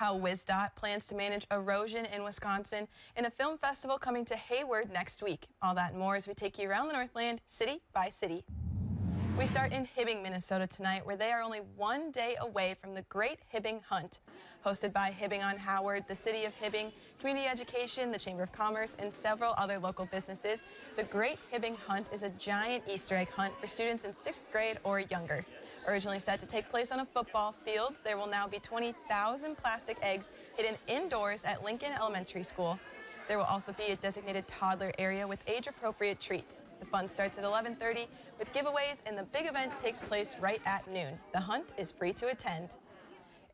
How WisDOT plans to manage erosion in Wisconsin, and a film festival coming to Hayward next week. All that and more as we take you around the Northland, city by city. We start in Hibbing, Minnesota tonight, where they are only one day away from the Great Hibbing Hunt. Hosted by Hibbing on Howard, the City of Hibbing, Community Education, the Chamber of Commerce, and several other local businesses, the Great Hibbing Hunt is a giant Easter egg hunt for students in 6th grade or younger. Originally set to take place on a football field, there will now be 20,000 plastic eggs hidden indoors at Lincoln Elementary School. There will also be a designated toddler area with age-appropriate treats. The fun starts at 11:30 with giveaways, and the big event takes place right at noon. The hunt is free to attend.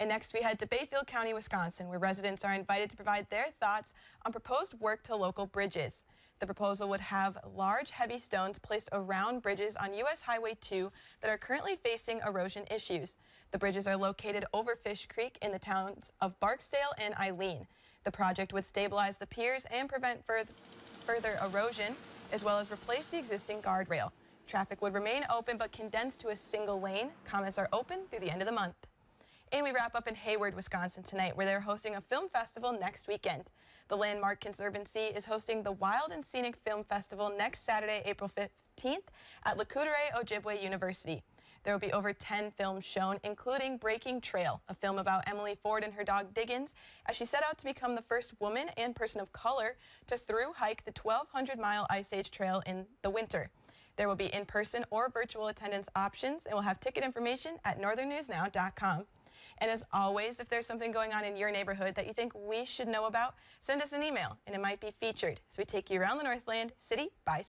And next we head to Bayfield County, Wisconsin, where residents are invited to provide their thoughts on proposed work to local bridges. The proposal would have large, heavy stones placed around bridges on U.S. Highway 2 that are currently facing erosion issues. The bridges are located over Fish Creek in the towns of Barksdale and Eileen. The project would stabilize the piers and prevent further erosion, as well as replace the existing guardrail. Traffic would remain open but condensed to a single lane. Comments are open through the end of the month. And we wrap up in Hayward, Wisconsin tonight, where they're hosting a film festival next weekend. The Landmark Conservancy is hosting the Wild and Scenic Film Festival next Saturday, April 15th at L'Coudray Ojibwe University. There will be over 10 films shown, including Breaking Trail, a film about Emily Ford and her dog Diggins, as she set out to become the first woman and person of color to through hike the 1,200-mile Ice Age Trail in the winter. There will be in-person or virtual attendance options, and we'll have ticket information at northernnewsnow.com. And as always, if there's something going on in your neighborhood that you think we should know about, send us an email, and it might be featured as we take you around the Northland, city by city.